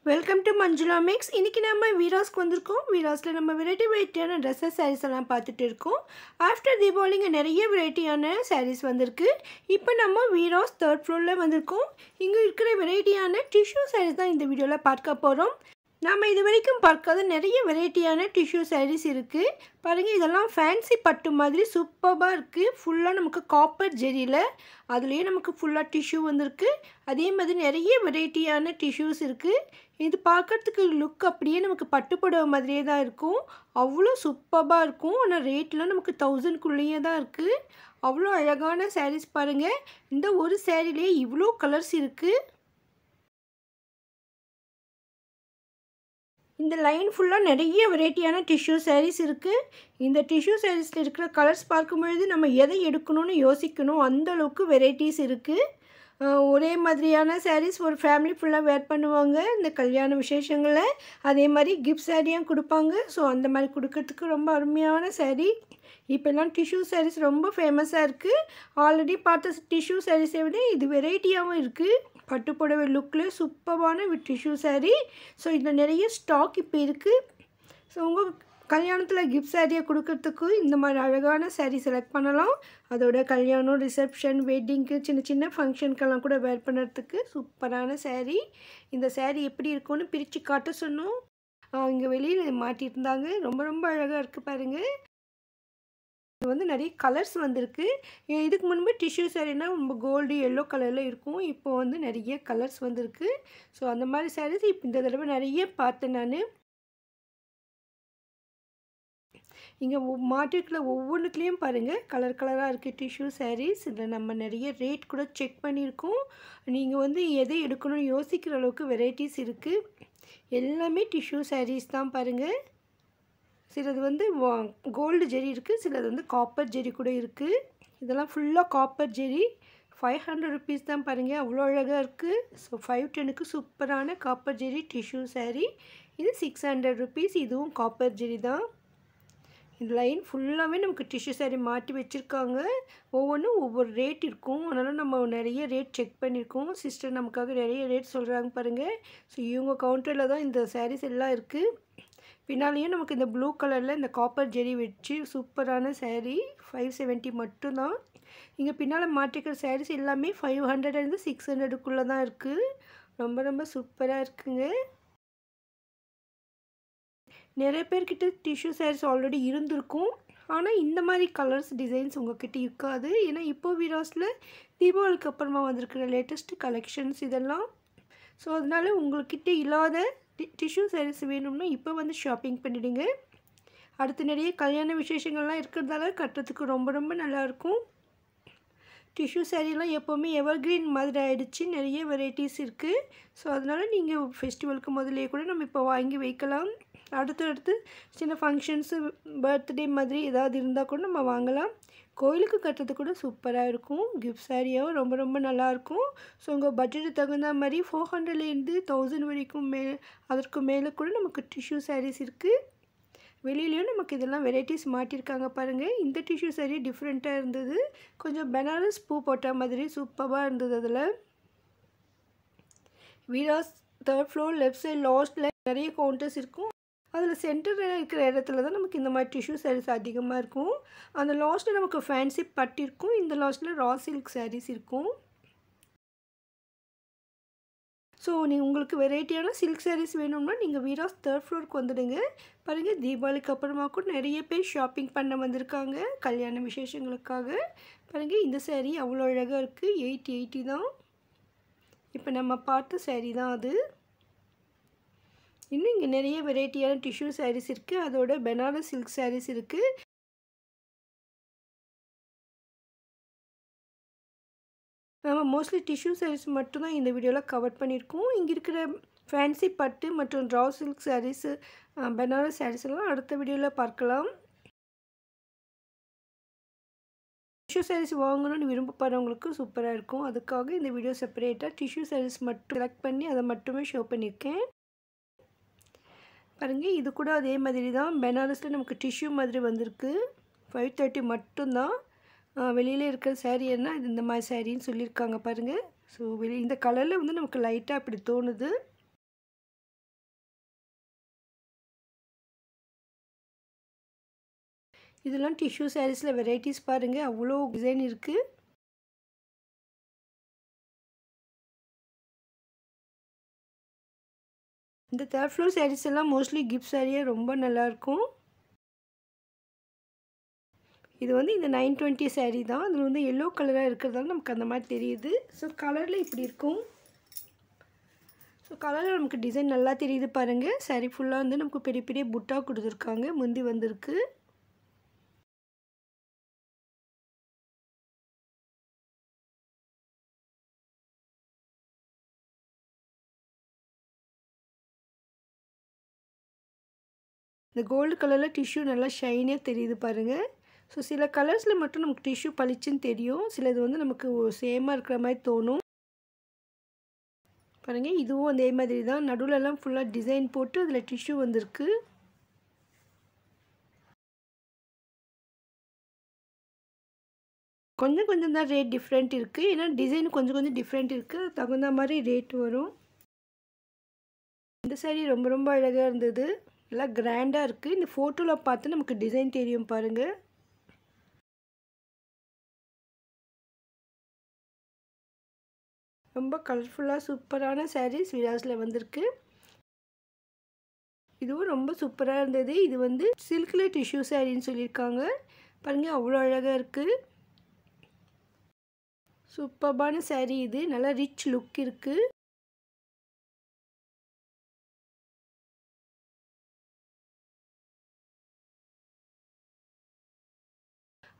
Welcome to Manjula mix. இன்றைக்கி நம்ம வீராஸ்க்கு வந்திருக்கோம். வீராஸில் நம்ம வெரைட்டியான ட்ரெஸ்ஸஸ் சாரீஸ் எல்லாம் பார்த்துட்டு இருக்கோம். ஆஃப்டர் தீபாவளிங்க நிறைய வெரைட்டியான சாரீஸ் வந்திருக்கு. இப்போ நம்ம வீராஸ் 3rd ஃப்ளோரில் வந்திருக்கோம். இங்கே இருக்கிற வெரைட்டியான டிஷ்யூ சாரீஸ் தான் இந்த வீடியோவில் பார்க்க போகிறோம். நாம் இது வரைக்கும் பார்க்காத நிறைய வெரைட்டியான டிஷ்யூ சாரீஸ் இருக்குது. பாருங்கள், இதெல்லாம் ஃபேன்சி பட்டு மாதிரி சூப்பராக இருக்குது. ஃபுல்லாக நமக்கு காப்பர் ஜெரியில், அதுலேயே நமக்கு ஃபுல்லாக டிஷ்யூ வந்திருக்கு. அதே மாதிரி நிறைய வெரைட்டியான டிஷ்யூஸ் இருக்குது. இது பார்க்குறதுக்கு லுக் அப்படியே நமக்கு பட்டுப்புடவை மாதிரியே தான் இருக்கும். அவ்வளோ சூப்பராக இருக்கும். ஆனால் ரேட்லாம் நமக்கு 1000க்குள்ளேயே தான் இருக்குது. அவ்வளோ அழகான சாரீஸ் பாருங்கள். இந்த ஒரு சாரீலேயே இவ்வளோ கலர்ஸ் இருக்குது. இந்த லைன் ஃபுல்லாக நிறைய வெரைட்டியான டிஷ்யூ சாரீஸ் இருக்குது. இந்த டிஷ்யூ சாரீஸில் இருக்கிற கலர்ஸ் பார்க்கும்பொழுது நம்ம எதை எடுக்கணும்னு யோசிக்கணும். அந்த அளவுக்கு வெரைட்டிஸ் இருக்குது. ஒரே மாதிரியான சாரீஸ் ஒரு ஃபேமிலி ஃபுல்லாக வேர் பண்ணுவாங்க இந்த கல்யாண விசேஷங்களில். அதே மாதிரி கிஃப்ட் சாரியும் கொடுப்பாங்க. ஸோ அந்த மாதிரி கொடுக்கறதுக்கு ரொம்ப அருமையான சாரீ. இப்போல்லாம் டிஷ்யூ சாரீஸ் ரொம்ப ஃபேமஸாக இருக்குது. ஆல்ரெடி பார்த்த டிஷ்யூ சாரீஸை விட இது வெரைட்டியாகவும் இருக்குது. பட்டுப்புடவை லுக்கில் சூப்பரான டிஷ்யூ சாரீ. ஸோ இதில் நிறைய ஸ்டாக் இப்போ இருக்குது. ஸோ உங்கள் கல்யாணத்தில் கிஃப்ட் சாரியை கொடுக்கறதுக்கு இந்த மாதிரி அழகான சாரீ செலக்ட் பண்ணலாம். அதோட கல்யாணம், ரிசப்ஷன், வெட்டிங்க்கு, சின்ன சின்ன ஃபங்க்ஷனுக்கெல்லாம் கூட வேர் பண்ணுறதுக்கு சூப்பரான சாரீ. இந்த சாரீ எப்படி இருக்கும்னு பிரித்து காட்ட சொன்னோம். இங்கே வெளியில் மாட்டியிருந்தாங்க. ரொம்ப ரொம்ப அழகாக இருக்குது பாருங்கள். இது வந்து நிறைய கலர்ஸ் வந்திருக்கு. இதுக்கு முன்பு டிஷ்யூ சாரீனா ரொம்ப கோல்டு எல்லோ கலரில் இருக்கும். இப்போ வந்து நிறைய கலர்ஸ் வந்திருக்கு. ஸோ அந்த மாதிரி சாரீஸ் இப்போ இந்த தடவை நிறைய பார்த்தேன் நான். இங்கே மாட்டிருக்கிற ஒவ்வொன்றுத்துலேயும் பாருங்கள் கலர் கலராக இருக்குது டிஷ்யூ சாரீஸ். இதில் நம்ம நிறைய ரேட் கூட செக் பண்ணியிருக்கோம். நீங்கள் வந்து எதை எடுக்கணும்னு யோசிக்கிற அளவுக்கு வெரைட்டிஸ் இருக்குது. எல்லாமே டிஷ்யூ சாரீஸ் தான் பாருங்கள். சிலது வந்து கோல்டு ஜெரி இருக்குது, சிலது வந்து காப்பர் ஜெரி கூட இருக்குது. இதெல்லாம் ஃபுல்லாக காப்பர் ஜெரி. 500 ருபீஸ் தான் பாருங்கள். அவ்வளோ அழகாக இருக்குது. ஸோ 510க்கு சூப்பரான காப்பர் ஜெரி டிஷ்யூ சாரீ. இது 600 ருபீஸ். இதுவும் காப்பர் ஜெரி தான். இந்த லைன் ஃபுல்லாகவே நமக்கு டிஷ்யூ சாரீ மாட்டி வச்சுருக்காங்க. ஒவ்வொன்றும் ஒவ்வொரு ரேட் இருக்கும். அதனால் நம்ம நிறைய ரேட் செக் பண்ணியிருக்கோம். சிஸ்டர் நமக்காக நிறைய ரேட் சொல்கிறாங்க பாருங்கள். ஸோ இவங்க கவுண்டரில் தான் இந்த சாரீஸ் எல்லாம் இருக்குது. பின்னாலேயும் நமக்கு இந்த ப்ளூ கலரில் இந்த காப்பர் ஜெரி வச்சு சூப்பரான சாரீ. 570 மட்டும்தான். இங்கே பின்னால் மாட்டிக்கிற சாரீஸ் எல்லாமே 500 600க்குள்ளே தான் இருக்குது. ரொம்ப ரொம்ப சூப்பராக இருக்குங்க. நிறைய பேர்கிட்ட டிஷ்யூ சாரீஸ் ஆல்ரெடி இருந்திருக்கும். ஆனால் இந்த மாதிரி கலர்ஸ் டிசைன்ஸ் உங்கள்கிட்ட இருக்காது. ஏன்னா இப்போ வீராஸில் தீபாவளிக்கு அப்புறமா வந்திருக்கிற லேட்டஸ்ட் கலெக்ஷன்ஸ் இதெல்லாம். ஸோ அதனால் உங்கள்கிட்ட இல்லாத டிஷ்யூ சாரீஸ் வேணும்னா இப்போ வந்து ஷாப்பிங் பண்ணிவிடுங்க. அடுத்து நிறைய கல்யாண விசேஷங்கள்லாம் இருக்கிறதால கட்டுறதுக்கு ரொம்ப ரொம்ப நல்லாயிருக்கும். டிஷ்யூ சாரீலாம் எப்போவுமே எவர்க்ரீன் மாதிரி ஆகிடுச்சு. நிறைய வெரைட்டிஸ் இருக்குது. ஸோ அதனால் நீங்கள் ஃபெஸ்டிவலுக்கு முதல்லையே கூட நம்ம இப்போ வாங்கி வைக்கலாம். அடுத்து சின்ன ஃபங்க்ஷன்ஸு, பர்த்டே மாதிரி ஏதாவது இருந்தால் கூட நம்ம வாங்கலாம். கோயிலுக்கு கட்டுறது கூட சூப்பராக இருக்கும். கிஃப்ட் சாரியாகவும் ரொம்ப ரொம்ப நல்லாயிருக்கும். ஸோ உங்கள் பட்ஜெட்டுக்கு தகுந்த மாதிரி 400லேருந்து 1000 வரைக்கும் அதற்கு மேலே கூட நமக்கு டிஷ்யூ சாரீஸ் இருக்குது. வெளியிலையும் நமக்கு இதெல்லாம் வெரைட்டிஸ் மாட்டியிருக்காங்க பாருங்கள். இந்த டிஷ்யூ சாரீ டிஃப்ரெண்ட்டாக இருந்தது. கொஞ்சம் பனாரஸ் பூ போட்ட மாதிரி சூப்பராக இருந்தது. அதில் Veeras 3rd floor left side லாஸ்ட்டில் நிறைய கவுண்டர்ஸ் இருக்கும். அதில் சென்டரில் இருக்கிற இடத்துல தான் நமக்கு இந்த மாதிரி டிஷ்யூ சாரீஸ் அதிகமாக இருக்கும். அந்த லாஸ்ட்டில் நமக்கு ஃபேன்சி பட்டு இருக்கும். இந்த லாஸ்ட்டில் ரா சில்க் சாரீஸ் இருக்கும். ஸோ உங்களுக்கு வெரைட்டியான சில்க் சாரீஸ் வேணும்னா நீங்கள் வீராஸ் 3rd ஃப்ளோருக்கு வந்துடுங்க. பாருங்கள், தீபாவளிக்கு அப்புறமா கூட நிறைய பேர் ஷாப்பிங் பண்ண வந்திருக்காங்க கல்யாண விசேஷங்களுக்காக. பாருங்கள், இந்த சாரீ அவ்வளோ அழகாக இருக்குது. 880 தான். இப்போ நம்ம பார்த்த சாரீ தான் அது. இன்னும் இங்கே நிறைய வெரைட்டியான டிஷ்யூ சாரீஸ் இருக்குது. அதோட பனாரஸ் சில்க் சாரீஸ் இருக்குது. நம்ம மோஸ்ட்லி டிஷ்யூ சாரீஸ் மட்டும்தான் இந்த வீடியோவில் கவர் பண்ணியிருக்கோம். இங்கே இருக்கிற ஃபேன்சி பட்டு மற்றும் ரா சில்க் சாரீஸு, பனாரஸ் சாரீஸ் எல்லாம் அடுத்த வீடியோவில் பார்க்கலாம். டிஷ்யூ சாரீஸ் வாங்கணும்னு விரும்பப்படுறவங்களுக்கு சூப்பராக இருக்கும். அதுக்காக இந்த வீடியோ செப்பரேட்டாக டிஷ்யூ சாரீஸ் மட்டும் செலக்ட் பண்ணி அதை மட்டுமே ஷோ பண்ணியிருக்கேன். பாருங்கள், இது கூட அதே மாதிரி தான். பனாரஸில் நமக்கு டிஷ்யூ மாதிரி வந்திருக்கு. 530 மட்டும்தான். வெளியில் இருக்கிற சாரீ என்ன இது இந்த மாதிரி சாரின்னு சொல்லியிருக்காங்க பாருங்கள். ஸோ இந்த கலரில் வந்து நமக்கு லைட்டாக அப்படி தோணுது. இதெல்லாம் டிஷ்யூ சாரீஸில் வெரைட்டிஸ் பாருங்கள், அவ்வளோ டிசைன் இருக்குது. இந்த 3rd ஃப்ளோர் சாரீஸ் எல்லாம் மோஸ்ட்லி கிஃப்ட் சாரியாக ரொம்ப நல்லாயிருக்கும். இது வந்து இந்த 920 சாரீ தான். அதில் வந்து எல்லோ கலராக இருக்கிறதால நமக்கு அந்த மாதிரி தெரியுது. ஸோ கலரில் இப்படி இருக்கும். ஸோ கலரில் நமக்கு டிசைன் நல்லா தெரியுது பாருங்கள். சாரீ ஃபுல்லாக வந்து நமக்கு பெரிய பெரிய புட்டா கொடுத்துருக்காங்க. முந்தி வந்திருக்கு. இந்த கோல்டு கலரில் டிஷ்யூ நல்லா ஷைனியாக தெரியுது பாருங்கள். ஸோ சில கலர்ஸில் மட்டும் நமக்கு டிஷ்யூ பளிச்சுன்னு தெரியும். சிலது வந்து நமக்கு சேமாக இருக்கிற மாதிரி தோணும். பாருங்கள், இதுவும் அதே மாதிரி தான். நடுவிலலாம் ஃபுல்லாக டிசைன் போட்டு அதில் டிஷ்யூ வந்திருக்கு. கொஞ்சம் கொஞ்சம் தான் ரேட் டிஃப்ரெண்ட் இருக்குது. ஏன்னா டிசைன் கொஞ்சம் கொஞ்சம் டிஃப்ரெண்ட் இருக்குது. அது தகுந்த மாதிரி ரேட் வரும். இந்த சாரீ ரொம்ப ரொம்ப அழகாக இருந்தது. நல்லா கிராண்டாக இருக்குது. இந்த ஃபோட்டோவில் பார்த்து நமக்கு டிசைன் தெரியும் பாருங்கள். ரொம்ப கலர்ஃபுல்லாக சூப்பரான சாரீஸ் விராஸில் வந்திருக்கு. இதுவும் ரொம்ப சூப்பராக இருந்தது. இது வந்து சில்கில் டிஷ்யூ சாரின்னு சொல்லியிருக்காங்க. பாருங்கள், அவ்வளோ அழகாக இருக்குது. சூப்பர்பான சாரீ இது. நல்லா ரிச் லுக் இருக்குது.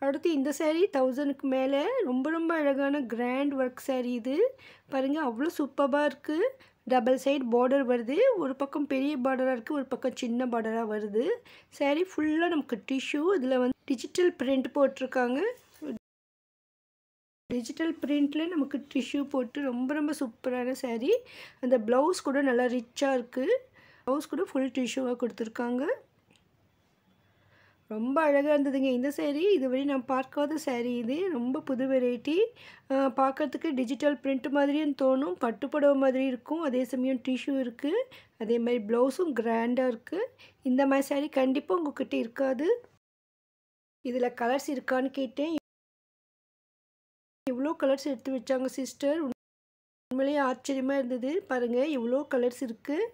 அடுத்து இந்த சாரீ 1000க்கு மேலே ரொம்ப ரொம்ப அழகான கிராண்ட் ஒர்க் சாரீ இது. பாருங்கள், அவ்வளோ சூப்பராக இருக்குது. டபுள் சைட் பார்டர் வருது. ஒரு பக்கம் பெரிய பார்டராக இருக்குது, ஒரு பக்கம் சின்ன பார்டராக வருது. சாரீ ஃபுல்லாக நமக்கு டிஷ்யூ. இதில் வந்து டிஜிட்டல் பிரிண்ட் போட்டிருக்காங்க. டிஜிட்டல் பிரிண்ட்லேயே நமக்கு டிஷ்யூ போட்டு ரொம்ப ரொம்ப சூப்பரான சாரீ. அந்த ப்ளவுஸ் கூட நல்லா ரிச்சாக இருக்குது. ப்ளவுஸ் கூட ஃபுல் டிஷ்யூவாக கொடுத்துருக்காங்க. ரொம்ப அழகாக இருந்ததுங்க இந்த சாரீ. இதுவரை நான் பார்க்காத சாரீ இது. ரொம்ப புது வெரைட்டி. பார்க்குறதுக்கு டிஜிட்டல் பிரிண்ட் மாதிரியும் தோணும். பட்டு புடவை மாதிரி இருக்கும். அதே சமயம் டிஷ்யூ இருக்குது. அதே மாதிரி ப்ளவுஸும் கிராண்டாக இருக்குது. இந்த மாதிரி சாரீ கண்டிப்பாக உங்கள்கிட்ட இருக்காது. இதில் கலர்ஸ் இருக்கான்னு கேட்டேன். இவ்வளோ கலர்ஸ் எடுத்து வச்சாங்க சிஸ்டர். உண்மையிலேயே ஆச்சரியமாக இருந்தது. பாருங்கள், இவ்வளோ கலர்ஸ் இருக்குது.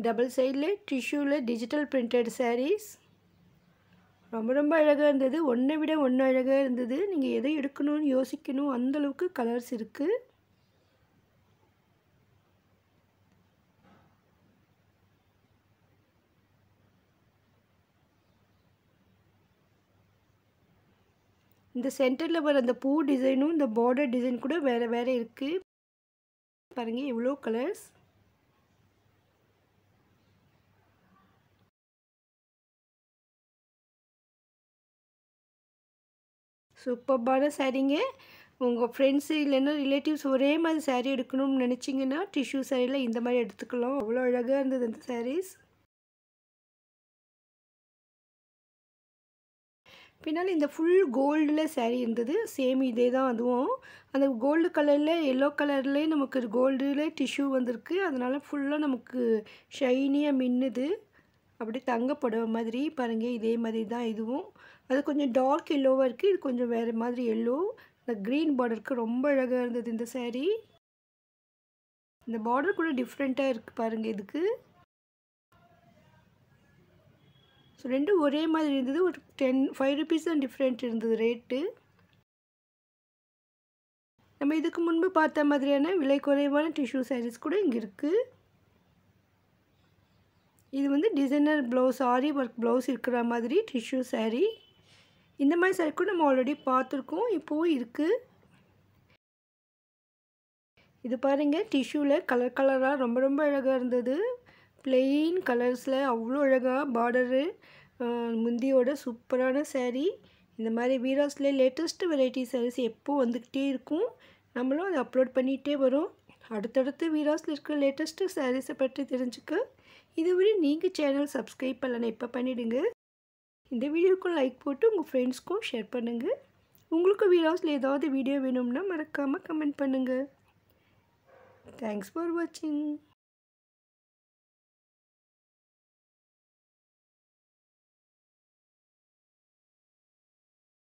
டபுள் சைடில் டிஷ்யூவில் டிஜிட்டல் பிரிண்டட் சாரீஸ் ரொம்ப ரொம்ப அழகாக இருந்தது. ஒன்றை விட ஒன்று அழகாக இருந்தது. நீங்கள் எதை எடுக்கணும்னு யோசிக்கணும், அந்தளவுக்கு கலர்ஸ் இருக்குது. இந்த சென்டரில் வர அந்த பூ டிசைனும் இந்த பார்டர் டிசைன் கூட வேறு வேறு இருக்குது. பாருங்கள், எவ்வளோ கலர்ஸ். சூப்பர்பான சாரீங்க. உங்கள் ஃப்ரெண்ட்ஸு இல்லைன்னா ரிலேட்டிவ்ஸ் ஒரே மாதிரி சாரீ எடுக்கணும்னு நினச்சிங்கன்னா டிஷ்யூ சாரியில் இந்த மாதிரி எடுத்துக்கலாம். அவ்வளோ அழகாக இருந்தது அந்த சாரீஸ். பின்னால் இந்த ஃபுல் கோல்டில் சாரீ இருந்தது. சேம் இதே தான் அதுவும். அந்த கோல்டு கலரில் எல்லோ கலர்லேயே நமக்கு கோல்டில் டிஷ்யூ வந்திருக்கு. அதனால் ஃபுல்லாக நமக்கு ஷைனியாக மின்னுது. அப்படியே தங்க புடவை மாதிரி. பாருங்கள், இதே மாதிரி தான் இதுவும். அது கொஞ்சம் டார்க் எல்லோவாக இருக்குது. இது கொஞ்சம் வேறு மாதிரி எல்லோ. இந்த க்ரீன் பார்டருக்கு ரொம்ப அழகாக இருந்தது இந்த சாரீ. இந்த பார்டர் கூட டிஃப்ரெண்ட்டாக இருக்குது பாருங்கள் இதுக்கு. ஸோ ரெண்டும் ஒரே மாதிரி இருந்தது. ஒரு 5 ருபீஸ் தான் டிஃப்ரெண்ட் இருந்தது ரேட்டு. நம்ம இதுக்கு முன்பு பார்த்த மாதிரியான விலை குறைவான டிஷ்யூ சாரீஸ் கூட இங்கே இருக்குது. இது வந்து டிசைனர் ப்ளவுஸ், ஆரி ஒர்க் ப்ளவுஸ் இருக்கிற மாதிரி டிஷ்யூ சாரீ. இந்த மாதிரி சாரீ கூட நம்ம ஆல்ரெடி பார்த்துருக்கோம். இப்போவும் இருக்குது. இது பாருங்கள், டிஷ்யூவில் கலர் கலராக ரொம்ப ரொம்ப அழகாக இருந்தது. பிளெயின் கலர்ஸில் அவ்வளோ அழகாக பார்டரு, முந்தியோட சூப்பரான சாரீ. இந்த மாதிரி வீராஸில் லேட்டஸ்ட் வெரைட்டி சாரீஸ் எப்போ வந்துக்கிட்டே இருக்கும். நம்மளும் அதை அப்லோட் பண்ணிகிட்டே வரும். அடுத்தடுத்து வீராஸில் இருக்கிற லேட்டஸ்ட்டு சாரீஸை பற்றி தெரிஞ்சுக்க இதுவரை நீங்கள் சேனல் சப்ஸ்கிரைப் பண்ணலன்னா இப்போ பண்ணிவிடுங்க. இந்த வீடியோவுக்கும் லைக் போட்டு உங்கள் ஃப்ரெண்ட்ஸ்க்கும் ஷேர் பண்ணுங்கள். உங்களுக்கு வீடியோஸில் ஏதாவது வீடியோ வேணும்னா மறக்காமல் கமெண்ட் பண்ணுங்கள். தேங்க்ஸ் ஃபார் வாட்சிங்.